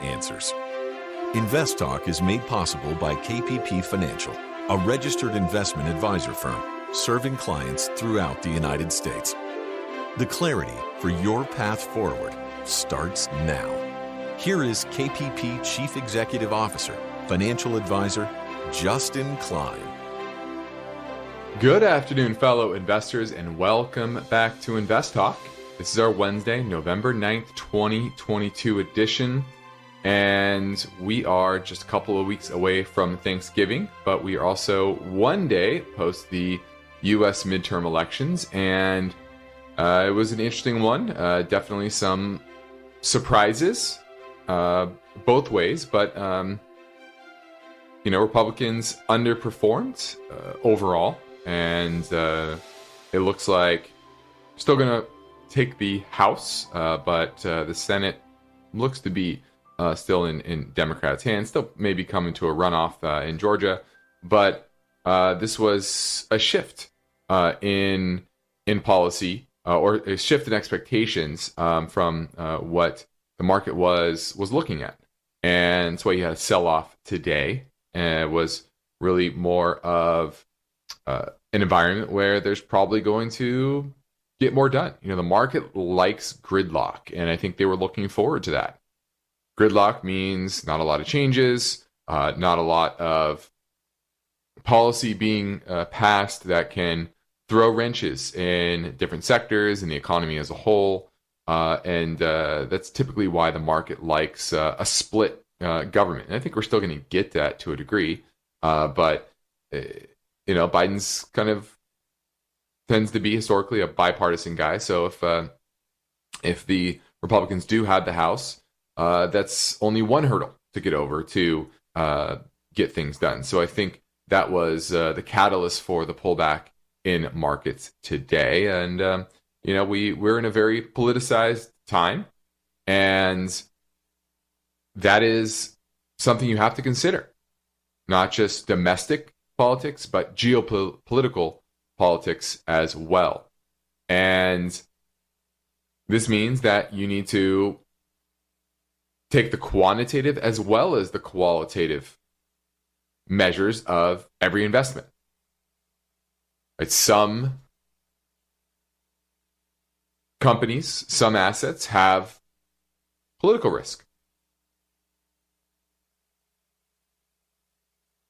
answers. InvestTalk is made possible by KPP Financial, a registered investment advisor firm serving clients throughout the United States. The clarity for your path forward starts now. Here is KPP Chief Executive Officer, Financial Advisor, Justin Klein. Good afternoon, fellow investors, and welcome back to InvestTalk. This is our Wednesday, November 9th, 2022 edition, and we are just a couple of weeks away from Thanksgiving, but we are also one day post the U.S. midterm elections, and it was an interesting one. Definitely some surprises both ways, but Republicans underperformed overall, and it looks like still going to take the House, but the Senate looks to be still in Democrats' hands, still maybe coming to a runoff in Georgia, but this was a shift in policy, or a shift in expectations from what the market was looking at. And that's why you had a sell-off today. And it was really more of an environment where there's probably going to get more done. The market likes gridlock, and I think they were looking forward to that. Gridlock means not a lot of changes, not a lot of policy being passed that can throw wrenches in different sectors and the economy as a whole. And that's typically why the market likes a split government. And I think we're still going to get that to a degree. But Biden's kind of tends to be historically a bipartisan guy. So if the Republicans do have the House, that's only one hurdle to get over to get things done. So I think that was the catalyst for the pullback in markets today. And, we're in a very politicized time, and that is something you have to consider. Not just domestic politics, but geopolitical politics as well. And this means that you need to take the quantitative as well as the qualitative measures of every investment. Right? Some companies, some assets have political risk.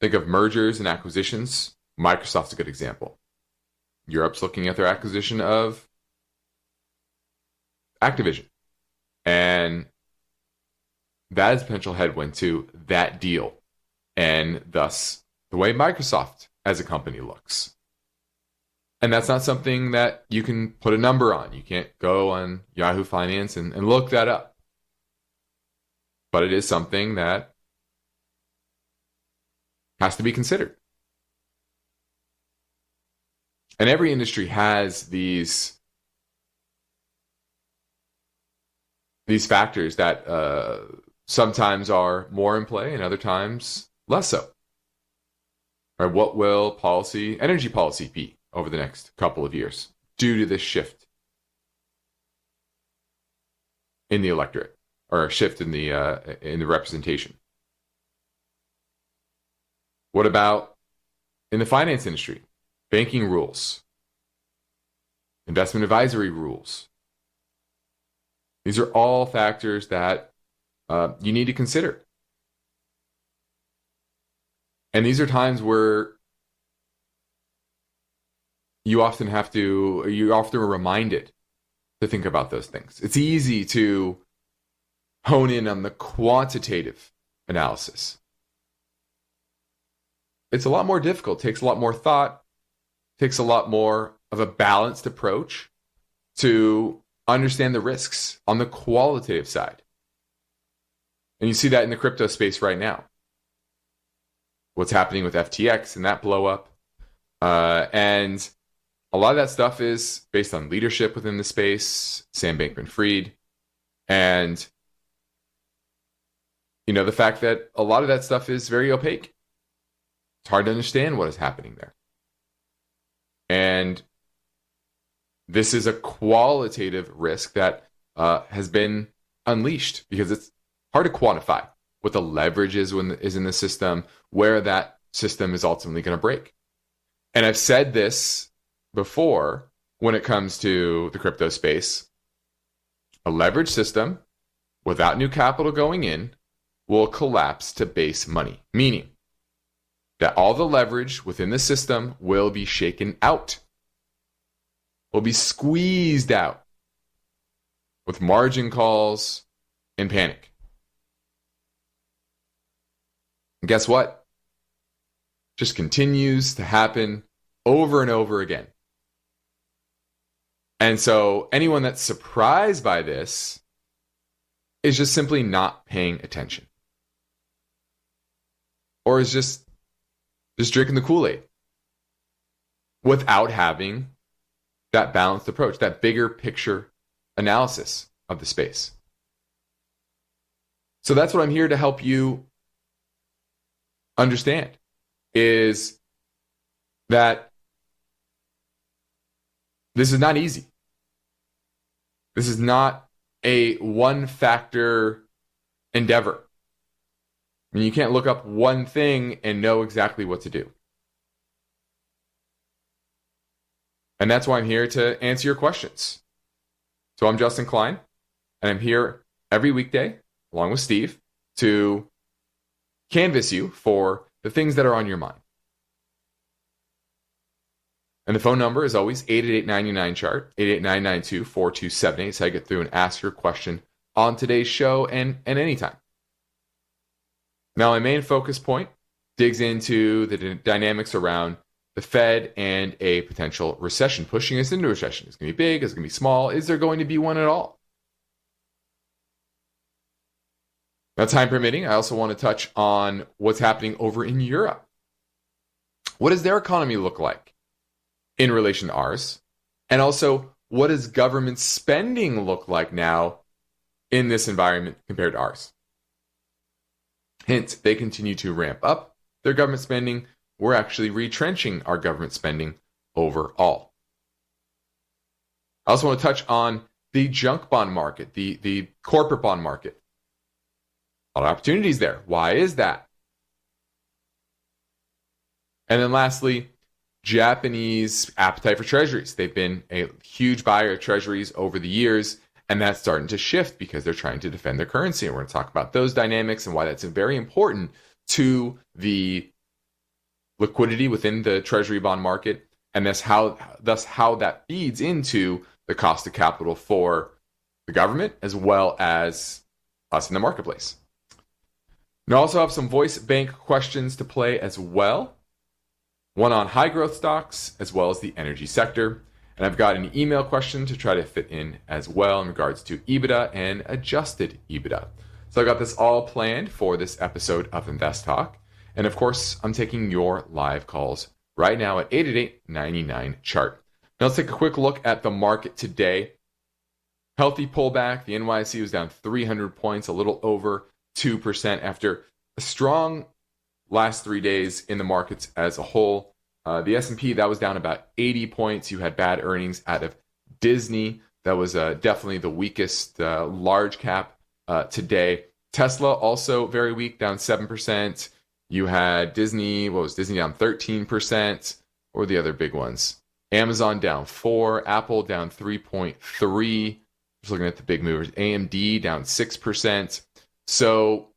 Think of mergers and acquisitions. Microsoft's a good example. Europe's looking at their acquisition of Activision. And that is a potential headwind to that deal, and thus the way Microsoft as a company looks. And that's not something that you can put a number on. You can't go on Yahoo Finance and look that up. But it is something that has to be considered. And every industry has these factors that sometimes are more in play and other times less so. Right? What will energy policy be over the next couple of years due to this shift in the electorate, or a shift in the representation? What about in the finance industry? Banking rules, investment advisory rules. These are all factors that you need to consider. And these are times where you often are reminded to think about those things. It's easy to hone in on the quantitative analysis. It's a lot more difficult, takes a lot more thought, takes a lot more of a balanced approach to understand the risks on the qualitative side. And you see that in the crypto space right now. What's happening with FTX and that blow up. And a lot of that stuff is based on leadership within the space, Sam Bankman-Fried, and the fact that a lot of that stuff is very opaque. It's hard to understand what is happening there. And this is a qualitative risk that has been unleashed because it's hard to quantify what the leverage is in the system, where that system is ultimately going to break. And I've said this before when it comes to the crypto space. A leverage system without new capital going in will collapse to base money, meaning that all the leverage within the system will be shaken out, will be squeezed out with margin calls and panic. And guess what? Just continues to happen over and over again. And so anyone that's surprised by this is just simply not paying attention. Or is just drinking the Kool-Aid without having that balanced approach, that bigger picture analysis of the space. So that's what I'm here to help you understand, is that this is not easy. This is not a one-factor endeavor. I mean, you can't look up one thing and know exactly what to do. And that's why I'm here to answer your questions. So I'm Justin Klein, and I'm here every weekday, along with Steve, to canvass you for the things that are on your mind. And the phone number is always 888-99-CHART, 888-992-4278, so I get through and ask your question on today's show and anytime. Now, my main focus point digs into the dynamics around the Fed and a potential recession, pushing us into a recession. It's going to be big, it's going to be small. Is there going to be one at all? Now, time permitting, I also want to touch on what's happening over in Europe. What does their economy look like in relation to ours? And also, what does government spending look like now in this environment compared to ours? Hint, they continue to ramp up their government spending. We're actually retrenching our government spending overall. I also want to touch on the junk bond market, the corporate bond market. A lot of opportunities there. Why is that? And then lastly, Japanese appetite for treasuries. They've been a huge buyer of treasuries over the years, and that's starting to shift because they're trying to defend their currency. And we're going to talk about those dynamics and why that's very important to the liquidity within the treasury bond market, and thus how that feeds into the cost of capital for the government as well as us in the marketplace. And I also have some voice bank questions to play as well. One on high growth stocks as well as the energy sector. And I've got an email question to try to fit in as well in regards to EBITDA and adjusted EBITDA. So I got this all planned for this episode of InvestTalk. And of course, I'm taking your live calls right now at 888-99-CHART. Now let's take a quick look at the market today. Healthy pullback. The NYSE was down 300 points, a little over 2% after a strong last 3 days in the markets as a whole. The S&P, that was down about 80 points. You had bad earnings out of Disney. That was definitely the weakest large cap today. Tesla also very weak, down 7%. You had Disney, what was Disney down 13%? Or the other big ones? Amazon down 4%, Apple down 3.3%. Just looking at the big movers. AMD down 6%. So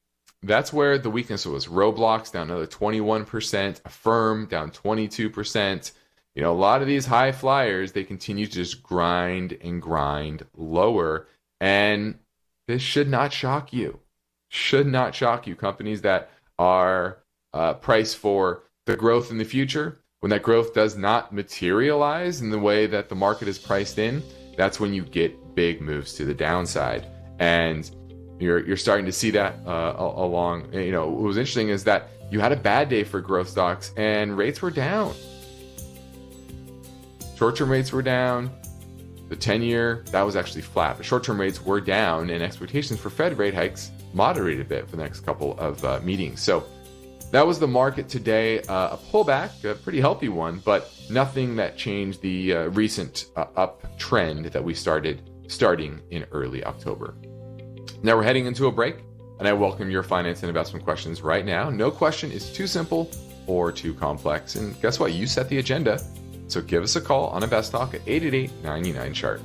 that's where the weakness was. Roblox down another 21%, Affirm down 22%. You know, a lot of these high flyers, they continue to just grind and grind lower. And this should not shock you. Should not shock you. Companies that are priced for the growth in the future, when that growth does not materialize in the way that the market is priced in, that's when you get big moves to the downside. And you're starting to see that along. You know, what was interesting is that you had a bad day for growth stocks and rates were down. Short-term rates were down. The 10-year, that was actually flat. The short-term rates were down, and expectations for Fed rate hikes moderated a bit for the next couple of meetings. So that was the market today. A pullback, a pretty healthy one, but nothing that changed the recent uptrend that we starting in early October. Now we're heading into a break. and I welcome your finance and investment questions right now. No question is too simple or too complex. And guess what? You set the agenda. So give us a call on InvestTalk at 888-99-CHART.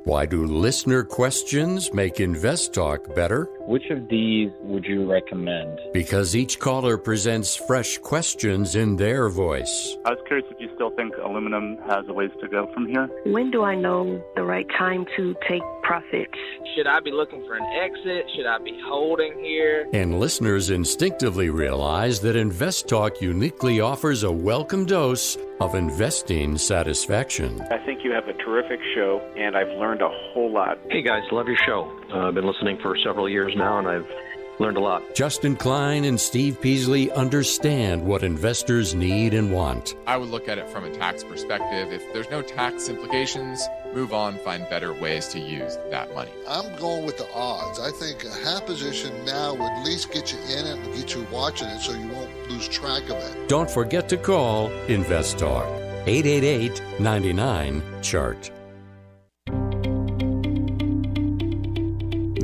Why do listener questions make InvestTalk better? Which of these would you recommend? Because each caller presents fresh questions in their voice. I was curious if you still think aluminum has a ways to go from here. When do I know the right time to take profits? Should I be looking for an exit? Should I be holding here? And listeners instinctively realize that InvestTalk uniquely offers a welcome dose of investing satisfaction. I think you have a terrific show, and I've learned a whole lot. Hey guys, love your show. I've been listening for several years now, and I've learned a lot. Justin Klein and Steve Peasley understand what investors need and want. I would look at it from a tax perspective. If there's no tax implications, move on, find better ways to use that money. I'm going with the odds. I think a half position now would at least get you in it and get you watching it so you won't lose track of it. Don't forget to call InvestTalk, 888-99-CHART.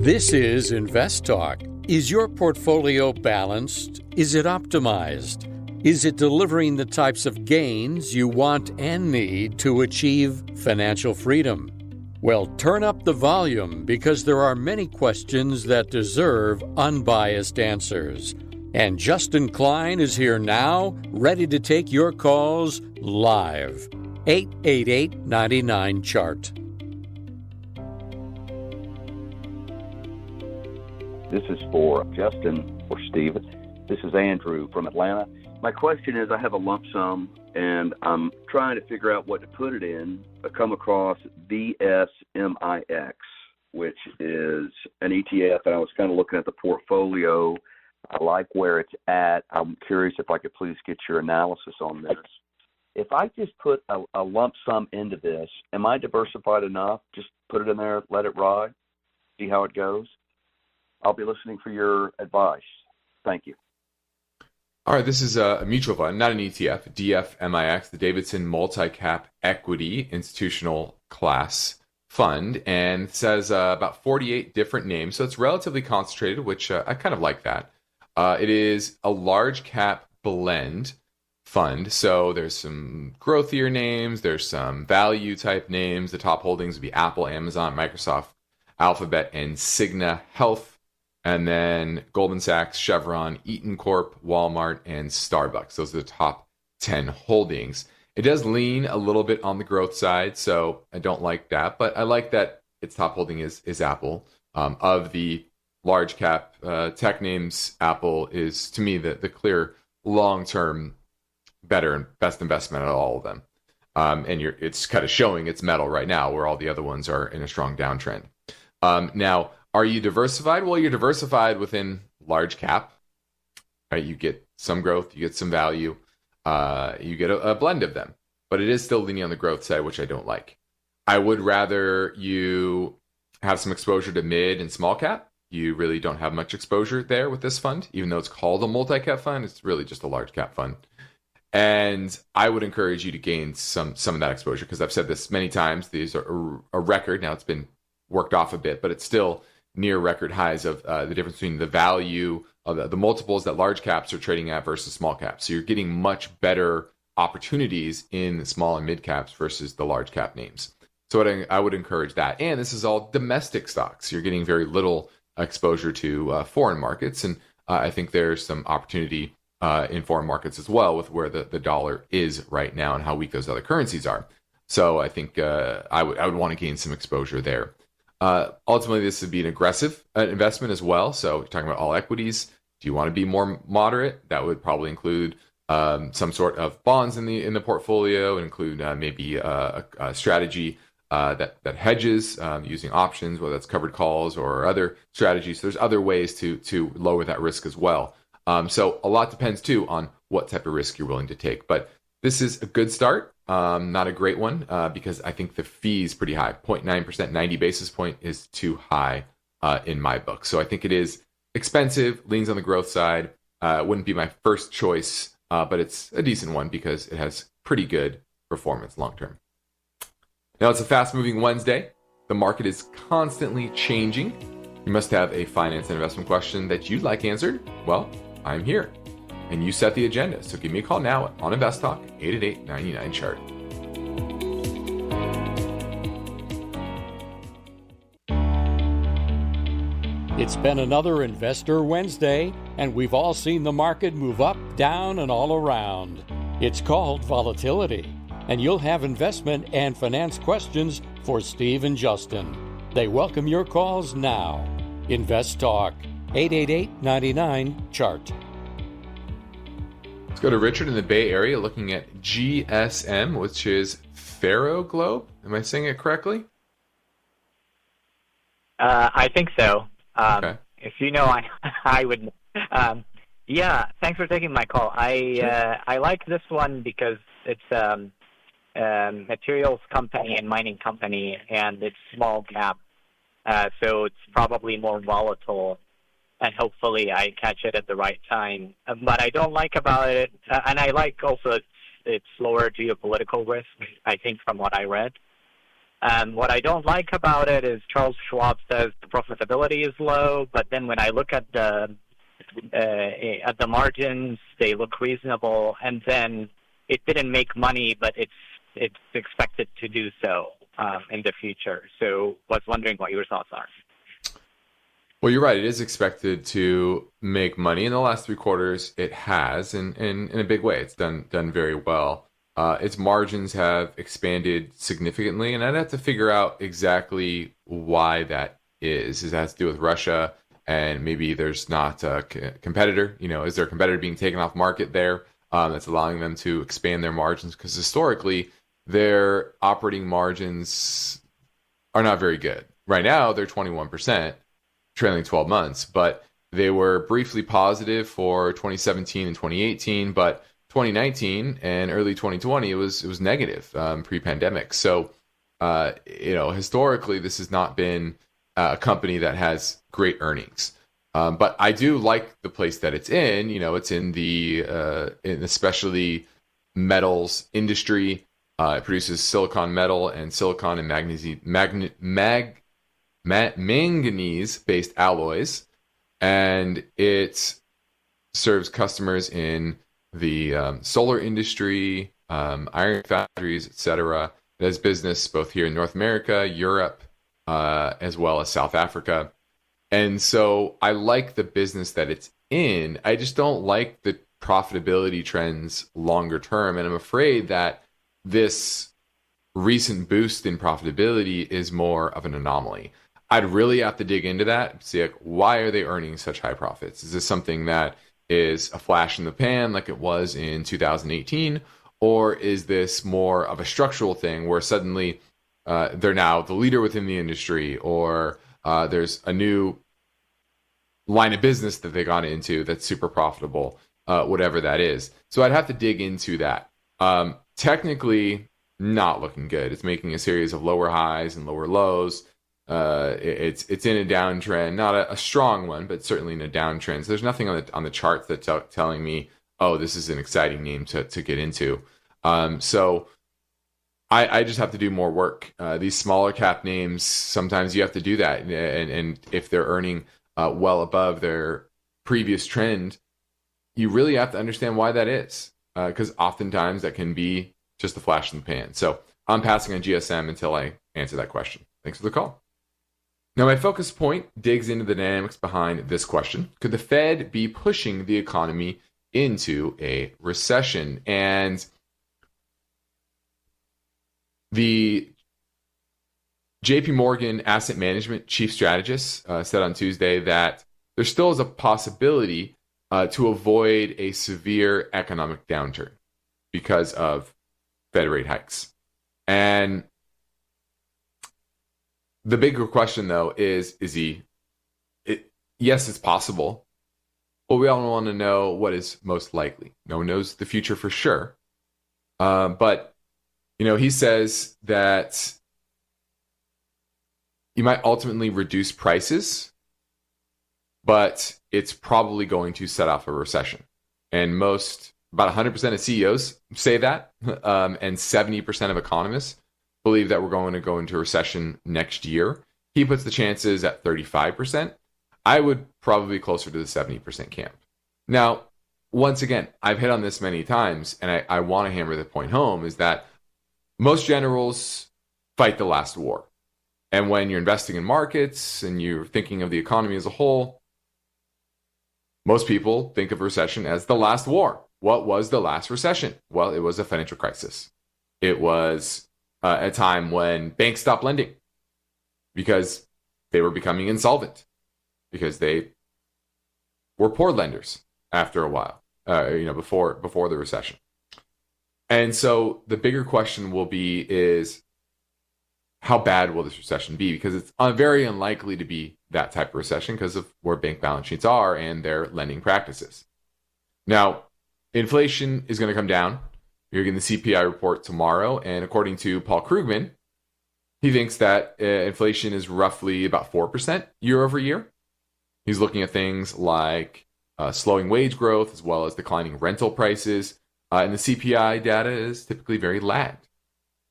This is InvestTalk. Is your portfolio balanced? Is it optimized? Is it delivering the types of gains you want and need to achieve financial freedom? Well, turn up the volume because there are many questions that deserve unbiased answers. And Justin Klein is here now, ready to take your calls live. 888-99-CHART. This is for Justin or Steve. This is Andrew from Atlanta. My question is, I have a lump sum, and I'm trying to figure out what to put it in. I come across DFMIX, which is an ETF, and I was kind of looking at the portfolio. I like where it's at. I'm curious if I could please get your analysis on this. If I just put a lump sum into this, am I diversified enough? Just put it in there, let it ride, see how it goes? I'll be listening for your advice. Thank you. All right, this is a mutual fund, not an ETF, DFMIX, the Davidson Multi-Cap Equity Institutional Class Fund, and it says about 48 different names, so it's relatively concentrated, which I kind of like that. It is a large cap blend fund, so there's some growthier names, there's some value type names. The top holdings would be Apple, Amazon, Microsoft, Alphabet, and Cigna Health. And then Goldman Sachs, Chevron, Eaton Corp, Walmart, and Starbucks. Those are the top 10 holdings. It does lean a little bit on the growth side, so I don't like that. But I like that its top holding is Apple. Of the large cap tech names, Apple is, to me, the clear long-term better and best investment of all of them. And it's kind of showing its mettle right now, where all the other ones are in a strong downtrend. Now, are you diversified? Well, you're diversified within large cap, right? You get some growth, you get some value, you get a blend of them, but it is still leaning on the growth side, which I don't like. I would rather you have some exposure to mid and small cap. You really don't have much exposure there with this fund, even though it's called a multi-cap fund. It's really just a large cap fund. And I would encourage you to gain some of that exposure, because I've said this many times. These are a record. Now it's been worked off a bit, but it's still near record highs of the difference between the value of the multiples that large caps are trading at versus small caps. So you're getting much better opportunities in the small and mid caps versus the large cap names. So I would encourage that. And this is all domestic stocks. You're getting very little exposure to foreign markets. And I think there's some opportunity in foreign markets as well, with where the dollar is right now and how weak those other currencies are. So I think I would want to gain some exposure there. Ultimately, this would be an aggressive investment as well. So you're talking about all equities. Do you want to be more moderate? That would probably include some sort of bonds in the portfolio, and include maybe a strategy that hedges using options, whether that's covered calls or other strategies. So there's other ways to lower that risk as well. So a lot depends too on what type of risk you're willing to take. But this is a good start. Not a great one because I think the fee is pretty high. 0.9%, 90 basis point is too high in my book. So I think it is expensive, leans on the growth side. Wouldn't be my first choice, but it's a decent one because it has pretty good performance long term. Now, it's a fast-moving Wednesday. The market is constantly changing. You must have a finance and investment question that you'd like answered. Well, I'm here. And you set the agenda. So give me a call now on InvestTalk, 888-99-CHART. It's been another Investor Wednesday, and we've all seen the market move up, down, and all around. It's called volatility, and you'll have investment and finance questions for Steve and Justin. They welcome your calls now. InvestTalk, 888-99-CHART. Let's go to Richard in the Bay Area looking at GSM, which is Ferroglobe. Am I saying it correctly? I think so. Okay. If you know, I would. Yeah, thanks for taking my call. I like this one because it's a materials company and mining company, and it's small cap, so it's probably more volatile. And hopefully, I catch it at the right time. But I don't like about it, and I like also its lower geopolitical risk. I think from what I read. What I don't like about it is Charles Schwab says the profitability is low, but then when I look at the margins, they look reasonable, and then it didn't make money, but it's expected to do so in the future. So was wondering what your thoughts are. Well, you're right. It is expected to make money. In the last 3 quarters, it has, and in a big way. It's done very well. Its margins have expanded significantly, and I'd have to figure out exactly why that is. Does that have to do with Russia, and maybe there's not a competitor? Is there a competitor being taken off market there that's allowing them to expand their margins? Because historically, their operating margins are not very good. Right now, they're 21%, trailing 12 months, but they were briefly positive for 2017 and 2018, but 2019 and early 2020, it was negative pre-pandemic. So, historically, this has not been a company that has great earnings. But I do like the place that it's in. It's in the especially metals industry. It produces silicon metal and silicon and manganese-based alloys, and it serves customers in the solar industry, iron factories, etc. It has business both here in North America, Europe, as well as South Africa. And so I like the business that it's in. I just don't like the profitability trends longer term. And I'm afraid that this recent boost in profitability is more of an anomaly. I'd really have to dig into that, see why are they earning such high profits? Is this something that is a flash in the pan like it was in 2018? Or is this more of a structural thing where suddenly they're now the leader within the industry, or there's a new line of business that they got into that's super profitable, whatever that is. So I'd have to dig into that. Technically, not looking good. It's making a series of lower highs and lower lows. It's in a downtrend, not a strong one, but certainly in a downtrend. So there's nothing on the charts that's telling me, oh, this is an exciting name to get into. So I just have to do more work. These smaller cap names, sometimes you have to do that, and if they're earning well above their previous trend, you really have to understand why that is, because oftentimes that can be just a flash in the pan. So I'm passing on GSM until I answer that question. Thanks for the call. Now, my focus point digs into the dynamics behind this question. Could the Fed be pushing the economy into a recession? And the JP Morgan Asset Management chief strategist said on Tuesday that there still is a possibility to avoid a severe economic downturn because of Fed rate hikes. And the bigger question, though, is yes, it's possible, but we all want to know what is most likely. No one knows the future for sure. But, he says that you might ultimately reduce prices, but it's probably going to set off a recession. And about 100% of CEOs say that, and 70% of economists believe that we're going to go into a recession next year. He puts the chances at 35%. I would probably be closer to the 70% camp. Now, once again, I've hit on this many times, and I want to hammer the point home, is that most generals fight the last war. And when you're investing in markets and you're thinking of the economy as a whole, most people think of recession as the last war. What was the last recession? Well, it was a financial crisis. It was a time when banks stopped lending because they were becoming insolvent, because they were poor lenders after a while, before the recession. And so the bigger question will be is, how bad will this recession be? Because it's very unlikely to be that type of recession because of where bank balance sheets are and their lending practices. Now, inflation is going to come down. You're getting the CPI report tomorrow, and according to Paul Krugman, he thinks that inflation is roughly about 4% year over year. He's looking at things like slowing wage growth as well as declining rental prices, and the CPI data is typically very lagged.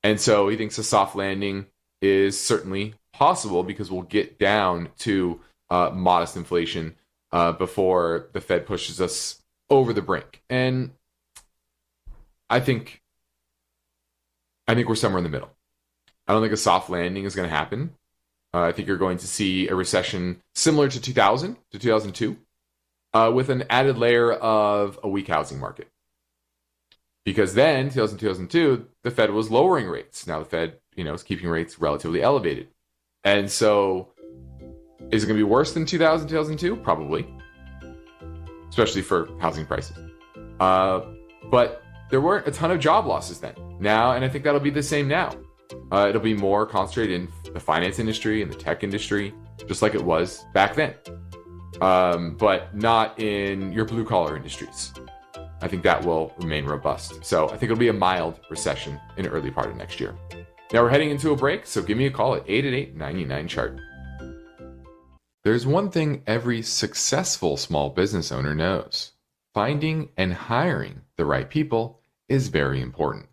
And so he thinks a soft landing is certainly possible because we'll get down to modest inflation before the Fed pushes us over the brink. And I think we're somewhere in the middle. I don't think a soft landing is going to happen. I think you're going to see a recession similar to 2000 to 2002, with an added layer of a weak housing market. Because then, 2002, the Fed was lowering rates. Now the Fed, is keeping rates relatively elevated. And so, is it going to be worse than 2000, 2002? Probably. Especially for housing prices. But there weren't a ton of job losses then. Now, and I think that'll be the same now. It'll be more concentrated in the finance industry and the tech industry, just like it was back then. But not in your blue-collar industries. I think that will remain robust. So I think it'll be a mild recession in the early part of next year. Now we're heading into a break, so give me a call at 888-99-CHART. There's one thing every successful small business owner knows. Finding and hiring the right people is very important.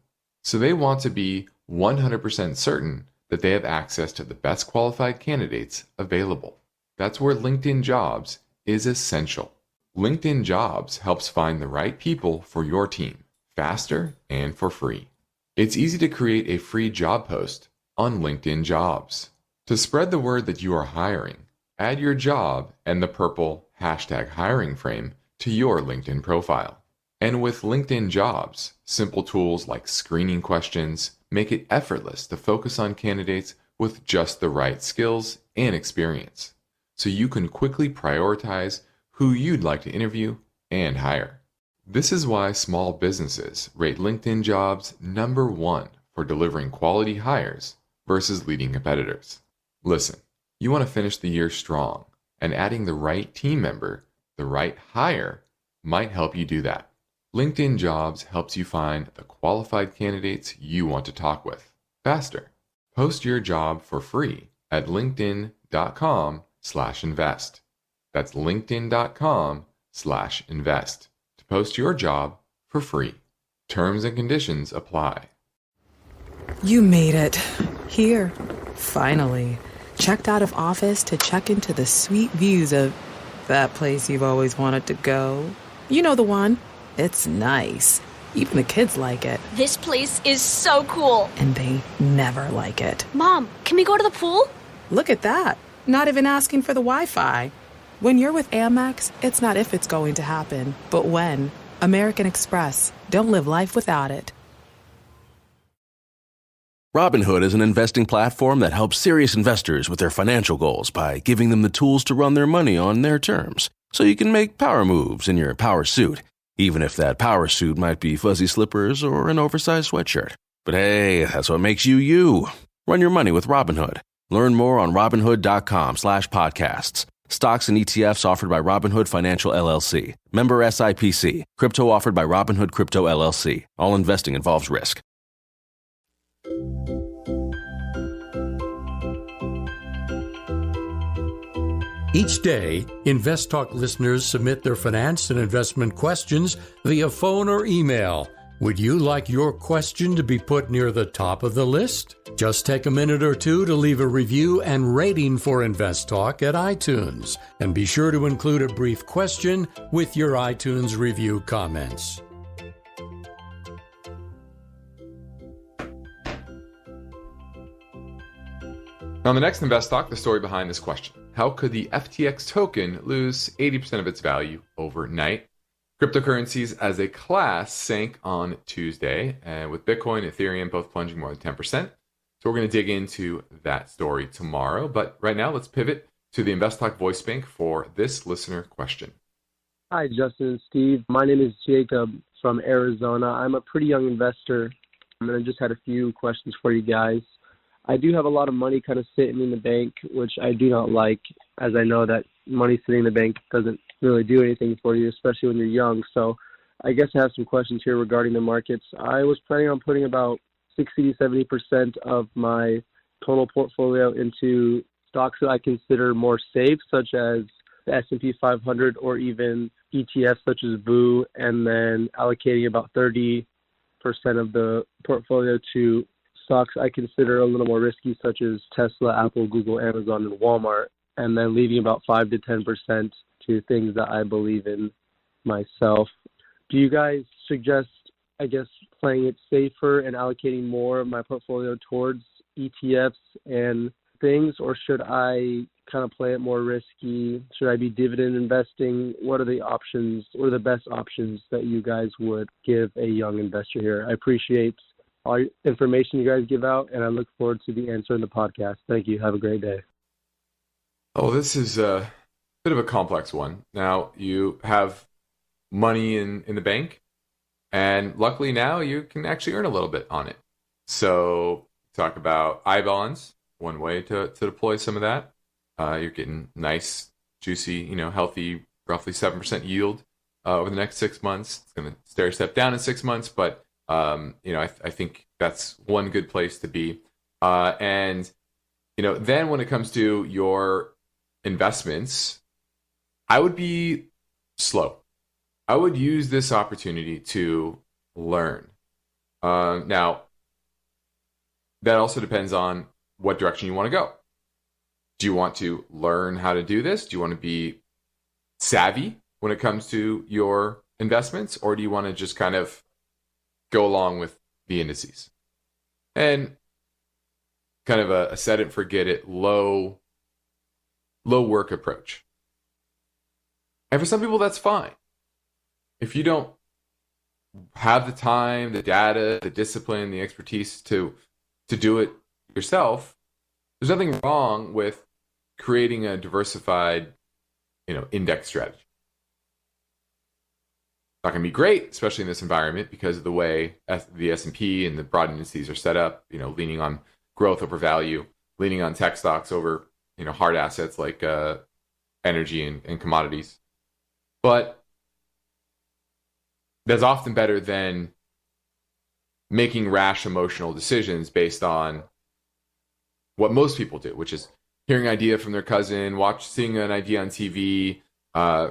So they want to be 100% certain that they have access to the best qualified candidates available. That's where LinkedIn Jobs is essential. LinkedIn Jobs helps find the right people for your team faster and for free. It's easy to create a free job post on LinkedIn Jobs. To spread the word that you are hiring, add your job and the purple #hiring frame to your LinkedIn profile. And with LinkedIn Jobs, simple tools like screening questions make it effortless to focus on candidates with just the right skills and experience, so you can quickly prioritize who you'd like to interview and hire. This is why small businesses rate LinkedIn Jobs #1 for delivering quality hires versus leading competitors. Listen, you want to finish the year strong, and adding the right team member, the right hire, might help you do that. LinkedIn Jobs helps you find the qualified candidates you want to talk with faster. Post your job for free at linkedin.com/invest. That's linkedin.com/invest to post your job for free. Terms and conditions apply. You made it. Here, finally. Checked out of office to check into the sweet views of that place you've always wanted to go. You know the one. It's nice. Even the kids like it. This place is so cool. And they never like it. Mom, can we go to the pool? Look at that. Not even asking for the Wi-Fi. When you're with Amex, it's not if it's going to happen, but when. American Express. Don't live life without it. Robinhood is an investing platform that helps serious investors with their financial goals by giving them the tools to run their money on their terms, so you can make power moves in your power suit, even if that power suit might be fuzzy slippers or an oversized sweatshirt. But hey, that's what makes you you. Run your money with Robinhood. Learn more on Robinhood.com/podcasts. Stocks and ETFs offered by Robinhood Financial LLC. Member SIPC. Crypto offered by Robinhood Crypto LLC. All investing involves risk. Each day, InvestTalk listeners submit their finance and investment questions via phone or email Would you like your question to be put near the top of the list? Just take a minute or two to leave a review and rating for InvestTalk at iTunes. And be sure to include a brief question with your iTunes review comments. Now, on the next InvestTalk, the story behind this question: how could the FTX token lose 80% of its value overnight? Cryptocurrencies as a class sank on Tuesday, with Bitcoin and Ethereum both plunging more than 10%. So we're going to dig into that story tomorrow. But right now, let's pivot to the InvestTalk voice bank for this listener question. Hi, Justin and Steve. My name is Jacob from Arizona. I'm a pretty young investor, and I just had a few questions for you guys. I do have a lot of money kind of sitting in the bank, which I do not like, as I know that money sitting in the bank doesn't really do anything for you, especially when you're young. So I guess I have some questions here regarding the markets. I was planning on putting about 60 to 70% of my total portfolio into stocks that I consider more safe, such as the S&P 500 or even ETFs such as VOO, and then allocating about 30% of the portfolio to stocks I consider a little more risky, such as Tesla, Apple, Google, Amazon, and Walmart, and then leaving about 5 to 10% to things that I believe in myself. Do you guys suggest, I guess, playing it safer and allocating more of my portfolio towards ETFs and things, or should I kind of play it more risky? Should I be dividend investing? What are the options, or the best options that you guys would give a young investor here? I appreciate all your information you guys give out, and I look forward to the answer in the podcast. Thank you. Have a great day. Oh, this is a bit of a complex one. Now, you have money in the bank, and luckily now you can actually earn a little bit on it. So talk about I-bonds, one way to deploy some of that. You're getting nice, juicy, healthy, roughly 7% yield over the next 6 months. It's going to stair step down in 6 months, but I think that's one good place to be. And then when it comes to your investments, I would be slow. I would use this opportunity to learn. Now, that also depends on what direction you want to go. Do you want to learn how to do this? Do you want to be savvy when it comes to your investments? Or do you want to just kind of go along with the indices? And kind of a set it, forget it, low work approach. And for some people, that's fine. If you don't have the time, the data, the discipline, the expertise to do it yourself, there's nothing wrong with creating a diversified, index strategy. Not going to be great, especially in this environment, because of the way the S&P and the broad indices are set up, leaning on growth over value, leaning on tech stocks over, hard assets like energy and commodities. But that's often better than making rash emotional decisions based on what most people do, which is hearing an idea from their cousin, seeing an idea on TV,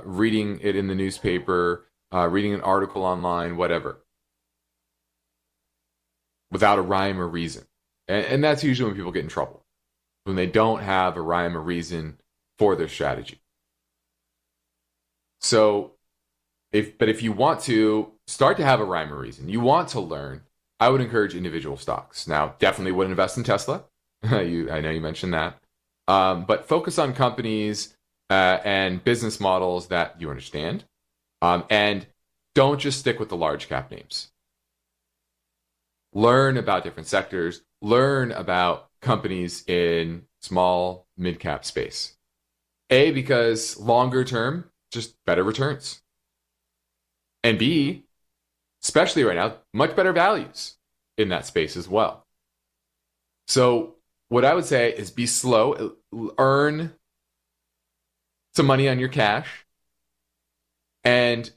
reading it in the newspaper, reading an article online, whatever, without a rhyme or reason. And that's usually when people get in trouble, when they don't have a rhyme or reason for their strategy. So, if you want to start to have a rhyme or reason, you want to learn, I would encourage individual stocks. Now, definitely wouldn't invest in Tesla. I know you mentioned that. But focus on companies and business models that you understand. And don't just stick with the large cap names. Learn about different sectors. Learn about companies in small, mid-cap space. A, because longer term, just better returns. And B, especially right now, much better values in that space as well. So what I would say is be slow, earn some money on your cash, and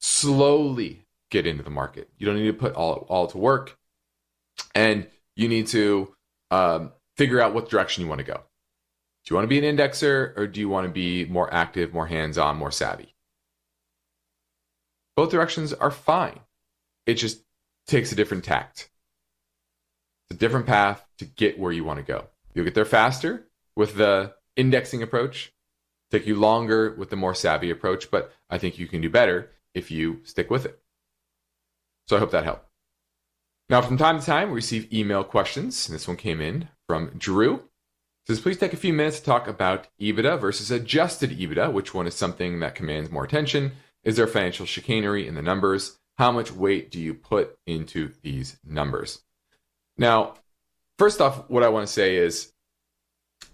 slowly get into the market. You don't need to put all to work, and you need to figure out what direction you want to go. Do you want to be an indexer, or do you want to be more active, more hands-on, more savvy? Both directions are fine. it just takes a different tact. It's a different path to get where you want to go. You'll get there faster with the indexing approach, take you longer with the more savvy approach, but I think you can do better if you stick with it. So I hope that helped. Now, from time to time, we receive email questions. This one came in from Drew. It says, please take a few minutes to talk about EBITDA versus adjusted EBITDA. Which one is something that commands more attention? Is there financial chicanery in the numbers? How much weight do you put into these numbers? Now, first off, what I want to say is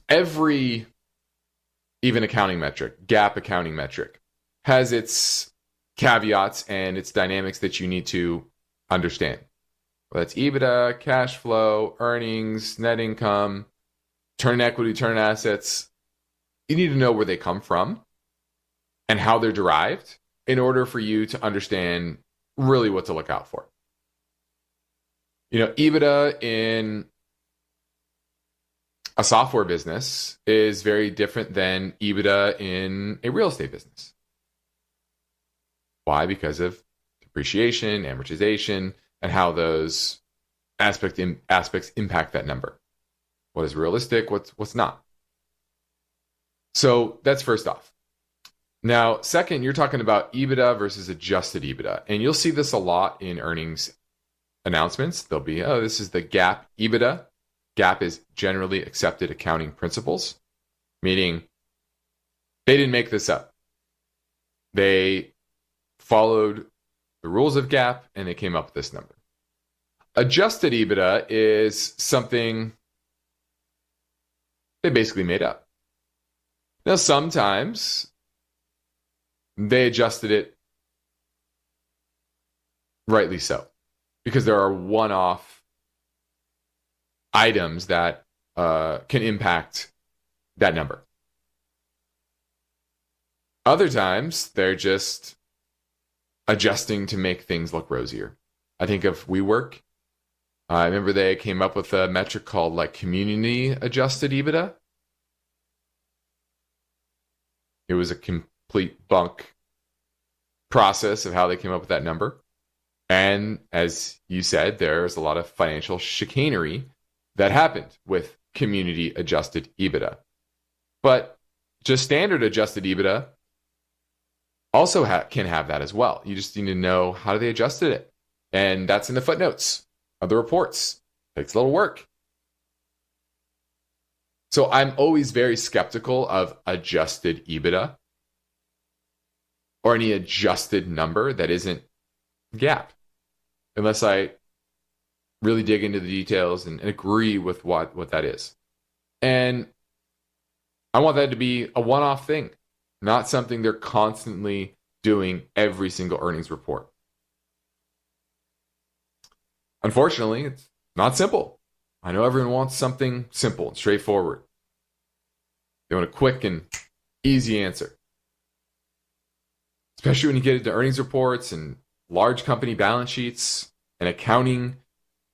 every even accounting metric, GAAP accounting metric, has its caveats and its dynamics that you need to understand. Well, that's EBITDA, cash flow, earnings, net income, return on equity, return on assets. You need to know where they come from and how they're derived in order for you to understand really what to look out for. EBITDA in a software business is very different than EBITDA in a real estate business. Why? Because of depreciation, amortization, and how those aspects impact that number. What is realistic? What's not? So that's first off. Now, second, you're talking about EBITDA versus adjusted EBITDA. And you'll see this a lot in earnings announcements. They'll be, this is the GAAP EBITDA. GAAP is generally accepted accounting principles, meaning they didn't make this up. They followed the rules of GAAP and they came up with this number. Adjusted EBITDA is something they basically made up. Now, sometimes they adjusted it rightly so, because there are one-off items that can impact that number. Other times, they're just adjusting to make things look rosier. I think of WeWork. I remember they came up with a metric called community adjusted EBITDA. It was a complete bunk process of how they came up with that number. And as you said, there's a lot of financial chicanery that happened with community adjusted EBITDA. But just standard adjusted EBITDA also can have that as well. You just need to know how they adjusted it. And that's in the footnotes of the reports. Takes a little work. So I'm always very skeptical of adjusted EBITDA or any adjusted number that isn't GAAP, unless I really dig into the details and agree with what that is. And I want that to be a one-off thing, not something they're constantly doing every single earnings report. Unfortunately, it's not simple. I know everyone wants something simple and straightforward. They want a quick and easy answer. Especially when you get into earnings reports and large company balance sheets and accounting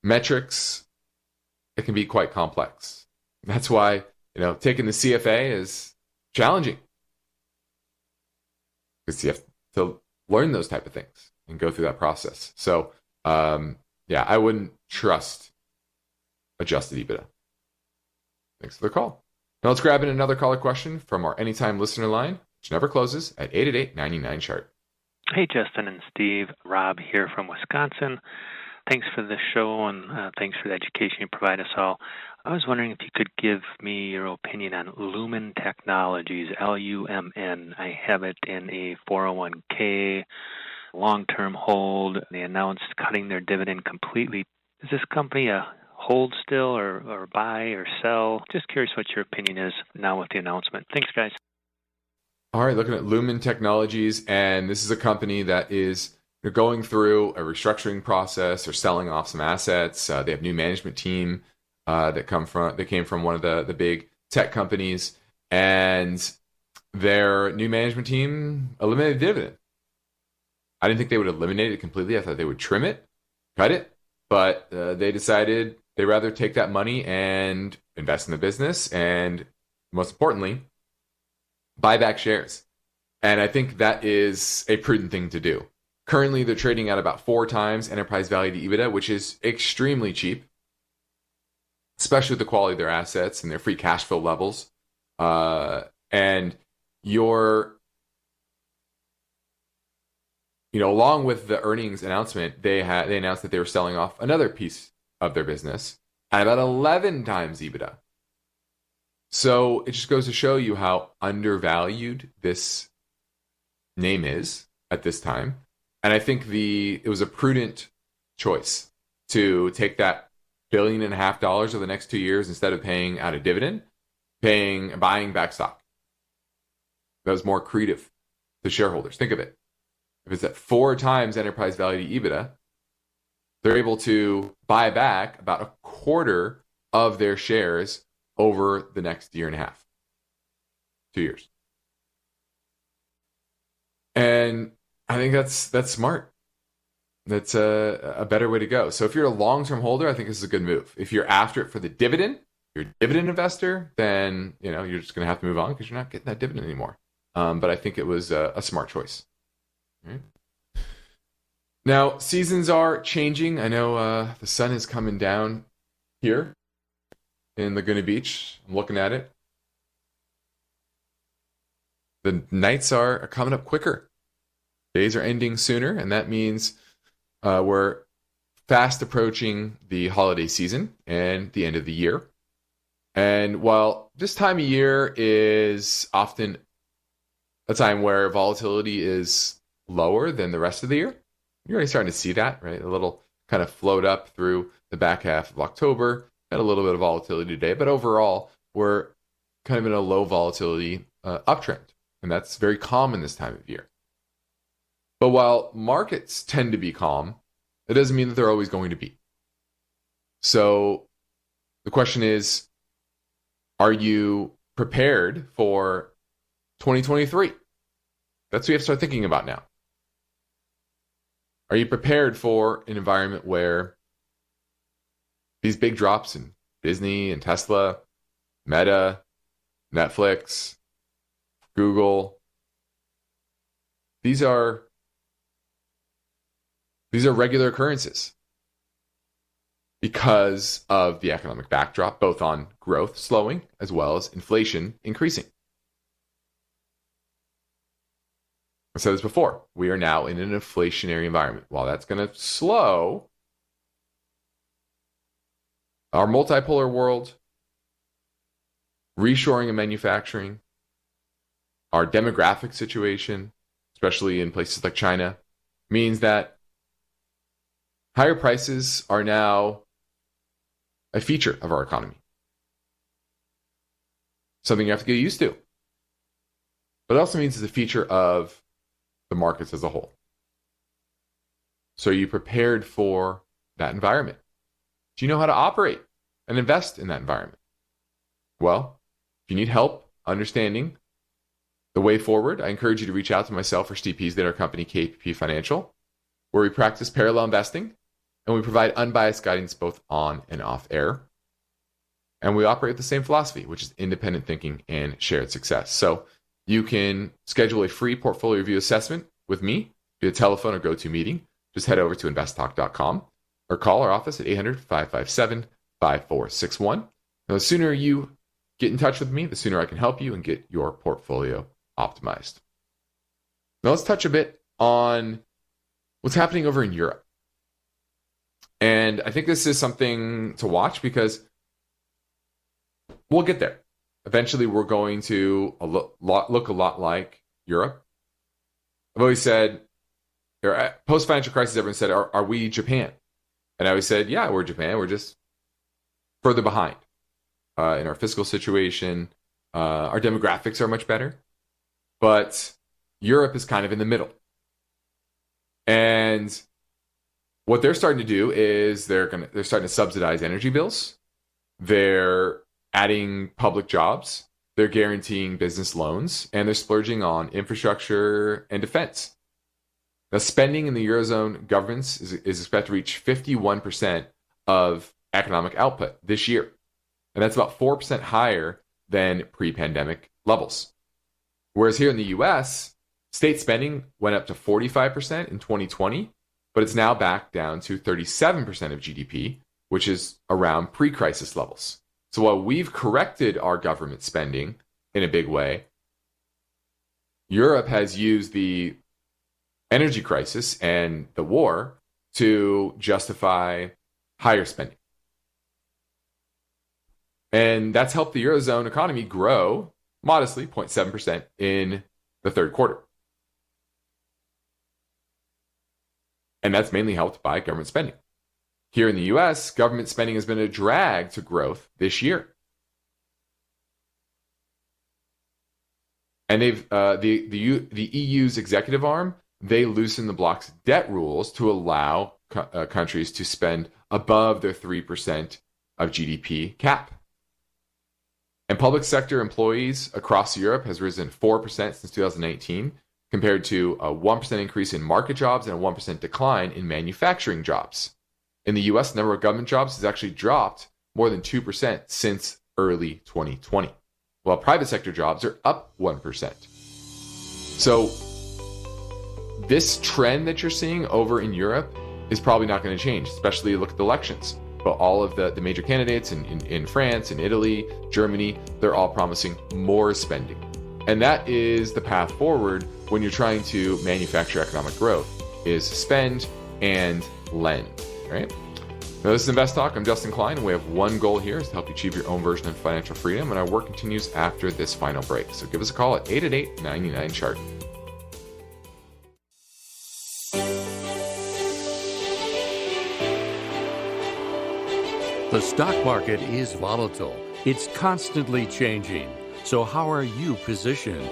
metrics, it can be quite complex. That's why, taking the CFA is challenging. Because you have to learn those type of things and go through that process. So, I wouldn't trust adjusted EBITDA. Thanks for the call. Now let's grab in another caller question from our anytime listener line, which never closes at 888-99-CHART. Hey, Justin and Steve. Rob here from Wisconsin. Thanks for the show and thanks for the education you provide us all. I was wondering if you could give me your opinion on Lumen Technologies, L-U-M-N. I have it in a 401k, long-term hold. They announced cutting their dividend completely. Is this company a hold still or buy or sell? Just curious what your opinion is now with the announcement. Thanks, guys. All right, looking at Lumen Technologies, and this is a company that is going through a restructuring process or selling off some assets. They have a new management team that came from one of the big tech companies, and their new management team eliminated dividend. I didn't think they would eliminate it completely. I thought they would trim it, cut it, but they decided they'd rather take that money and invest in the business, and most importantly, buy back shares. And I think that is a prudent thing to do. Currently, they're trading at about 4 times enterprise value to EBITDA, which is extremely cheap, especially with the quality of their assets and their free cash flow levels. And along with the earnings announcement, they announced that they were selling off another piece of their business at about 11 times EBITDA. So it just goes to show you how undervalued this name is at this time. And I think it was a prudent choice to take that $1.5 billion over the next 2 years instead of paying out a dividend, buying back stock. That was more accretive to shareholders. Think of it. If it's at 4 times enterprise value to EBITDA, they're able to buy back about a quarter of their shares over the next 1.5 years, 2 years. And I think that's smart. That's a better way to go. So if you're a long-term holder, I think this is a good move. If you're after it for the dividend, you're a dividend investor, then you're just going to have to move on because you're not getting that dividend anymore. But I think it was a smart choice. All right. Now, seasons are changing. I know the sun is coming down here in Laguna Beach. I'm looking at it. The nights are coming up quicker. Days are ending sooner, and that means we're fast approaching the holiday season and the end of the year. And while this time of year is often a time where volatility is lower than the rest of the year, you're already starting to see that, right? A little kind of float up through the back half of October. Had a little bit of volatility today, but overall, we're kind of in a low volatility uptrend. And that's very common this time of year. But while markets tend to be calm, it doesn't mean that they're always going to be. So the question is, are you prepared for 2023? That's what you have to start thinking about now. Are you prepared for an environment where these big drops in Disney and Tesla, Meta, Netflix, Google, these are regular occurrences because of the economic backdrop, both on growth slowing as well as inflation increasing. I said this before, we are now in an inflationary environment. While that's going to slow, our multipolar world, reshoring of manufacturing, our demographic situation, especially in places like China, means that higher prices are now a feature of our economy. Something you have to get used to. But it also means it's a feature of the markets as a whole. So are you prepared for that environment? Do you know how to operate and invest in that environment? Well, if you need help understanding the way forward, I encourage you to reach out to myself or Steve Peasley at our company, KPP Financial, where we practice parallel investing and we provide unbiased guidance both on and off air. And we operate with the same philosophy, which is independent thinking and shared success. So you can schedule a free portfolio review assessment with me via telephone or GoToMeeting. Just head over to investtalk.com or call our office at 800-557-5461. Now, the sooner you get in touch with me, the sooner I can help you and get your portfolio optimized. Now let's touch a bit on what's happening over in Europe. And I think this is something to watch because we'll get there. Eventually, we're going to look a lot like Europe. I've always said, post-financial crisis, everyone said, are we Japan? And I always said, yeah, we're Japan. We're just further behind in our fiscal situation. Our demographics are much better. But Europe is kind of in the middle. And what they're starting to do is they're starting to subsidize energy bills. They're adding public jobs, they're guaranteeing business loans, and they're splurging on infrastructure and defense. Now, spending in the Eurozone governments is expected to reach 51% of economic output this year. And that's about 4% higher than pre-pandemic levels. Whereas here in the US, State spending went up to 45% in 2020, but it's now back down to 37% of GDP, which is around pre-crisis levels. So while we've corrected our government spending in a big way, Europe has used the energy crisis and the war to justify higher spending. And that's helped the Eurozone economy grow modestly, 0.7% in the third quarter. And that's mainly helped by government spending. Here in the US, government spending has been a drag to growth this year. And they've the EU's executive arm, they loosened the bloc's debt rules to allow countries to spend above their 3% of GDP cap. And public sector employees across Europe has risen 4% since 2018, compared to a 1% increase in market jobs and a 1% decline in manufacturing jobs. In the US, the number of government jobs has actually dropped more than 2% since early 2020, while private sector jobs are up 1%. So this trend that you're seeing over in Europe is probably not going to change, especially look at the elections. But all of the major candidates in France, in Italy, Germany, they're all promising more spending. And that is the path forward when you're trying to manufacture economic growth, is spend and lend, right? Now, this is InvestTalk. I'm Justin Klein, and we have one goal here, is to help you achieve your own version of financial freedom, and our work continues after this final break. So give us a call at 888-99-CHART. The stock market is volatile. It's constantly changing. So how are you positioned?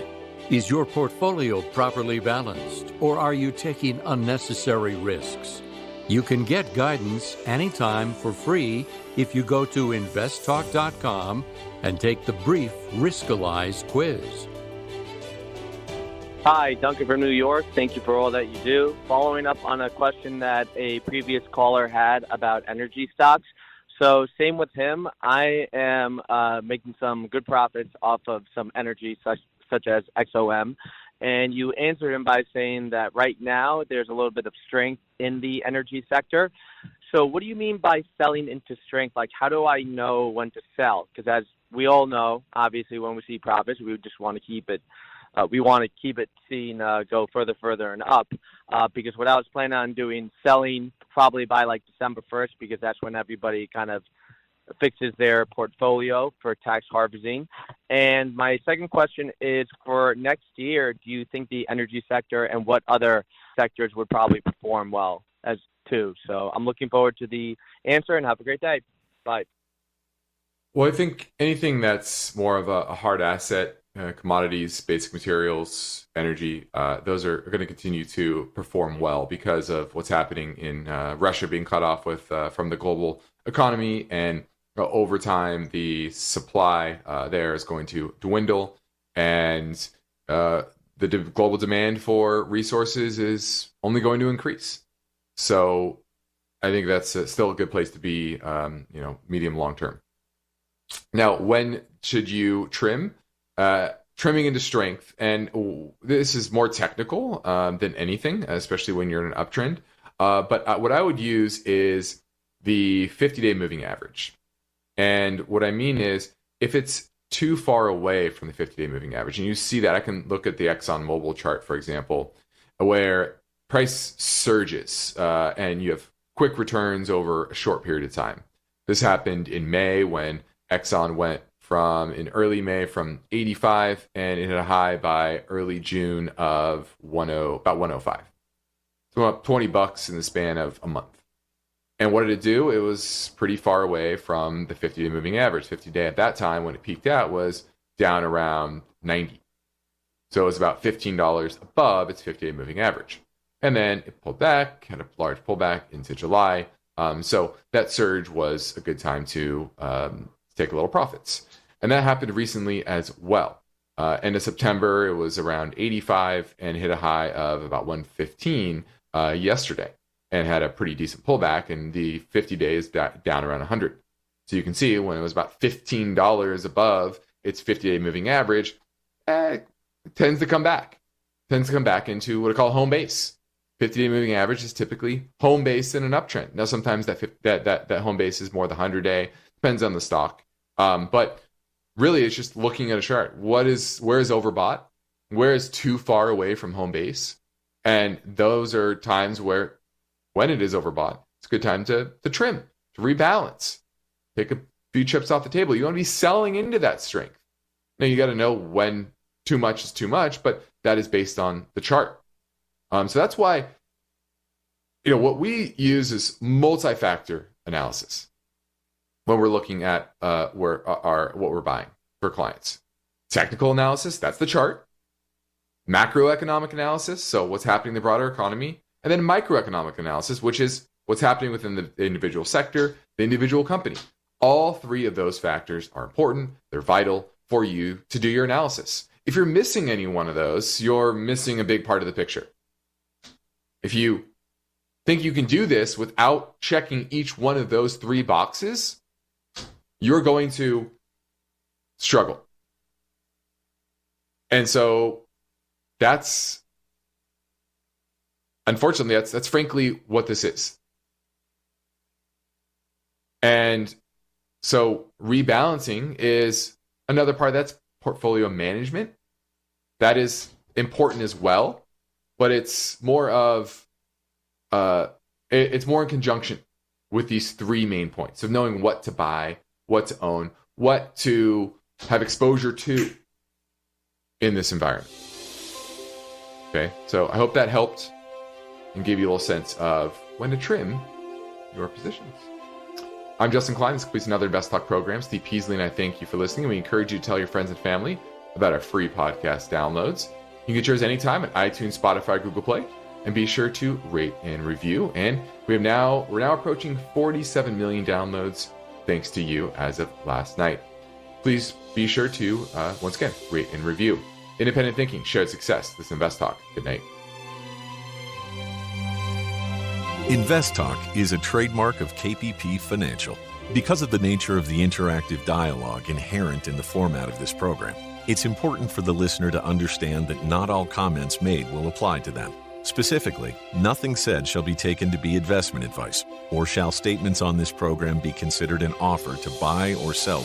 Is your portfolio properly balanced, or are you taking unnecessary risks? You can get guidance anytime for free if you go to investtalk.com and take the brief Riskalyze quiz. Hi, Duncan from New York. Thank you for all that you do. Following up on a question that a previous caller had about energy stocks. So same with him. I am making some good profits off of some energy such as XOM. And you answered him by saying that right now there's a little bit of strength in the energy sector. So what do you mean by selling into strength? Like, how do I know when to sell? Because as we all know, obviously, when we see profits, we just want to keep it. We want to keep it seen go further, and up. Because what I was planning on doing, selling probably by like December 1st, because that's when everybody kind of fixes their portfolio for tax harvesting. And my second question is, for next year, do you think the energy sector and what other sectors would probably perform well as too? So I'm looking forward to the answer, and have a great day. Bye. Well, I think anything that's more of a hard asset, commodities, basic materials, energy, those are going to continue to perform well because of what's happening in Russia being cut off with from the global economy, and over time the supply there is going to dwindle, and the global demand for resources is only going to increase. So I think that's still a good place to be, medium long term. Now, when should you trim? Trimming into strength, and this is more technical than anything, especially when you're in an uptrend. But what I would use is the 50-day moving average. And what I mean is, if it's too far away from the 50-day moving average, and you see that, I can look at the ExxonMobil chart, for example, where price surges and you have quick returns over a short period of time. This happened in May when Exxon went in early May from 85, and it hit a high by early June of about 105. So up $20 in the span of a month. And what did it do? It was pretty far away from the 50-day moving average. 50-day at that time, when it peaked out, was down around 90. So it was about $15 above its 50-day moving average. And then it pulled back, had a large pullback into July. So that surge was a good time to take a little profits. And that happened recently as well. End of September, it was around 85 and hit a high of about 115 yesterday, and had a pretty decent pullback, and the 50 days down around 100. So you can see when it was about $15 above its 50-day moving average, it tends to come back. tends to come back into what I call home base. 50-day moving average is typically home base in an uptrend. Now, sometimes that home base is more the 100-day. Depends on the stock. But really, it's just looking at a chart. Where is overbought? Where is too far away from home base? And those are times where, when it is overbought, it's a good time to trim, to rebalance, take a few chips off the table. You want to be selling into that strength. Now, you got to know when too much is too much, but that is based on the chart. So that's why, what we use is multi-factor analysis when we're looking at what we're buying for clients. Technical analysis, that's the chart. Macroeconomic analysis, so what's happening in the broader economy. And then microeconomic analysis, which is what's happening within the individual sector, the individual company. All three of those factors are important. They're vital for you to do your analysis. If you're missing any one of those, you're missing a big part of the picture. If you think you can do this without checking each one of those three boxes, you're going to struggle. And so unfortunately, that's frankly what this is. And so rebalancing is another part. That's portfolio management. That is important as well, but it's more of it's more in conjunction with these three main points of knowing what to buy, what to own, what to have exposure to in this environment. Okay, so I hope that helped and gave you a little sense of when to trim your positions. I'm Justin Klein. This completes another InvestTalk program. Steve Peasley and I thank you for listening. We encourage you to tell your friends and family about our free podcast downloads. You can get yours anytime at iTunes, Spotify, Google Play, and be sure to rate and review. And we're now approaching 47 million downloads thanks to you as of last night. Please be sure to, once again, rate and review. Independent thinking, shared success. This is InvestTalk. Good night. InvestTalk is a trademark of KPP Financial. Because of the nature of the interactive dialogue inherent in the format of this program, it's important for the listener to understand that not all comments made will apply to them. Specifically, nothing said shall be taken to be investment advice, or shall statements on this program be considered an offer to buy or sell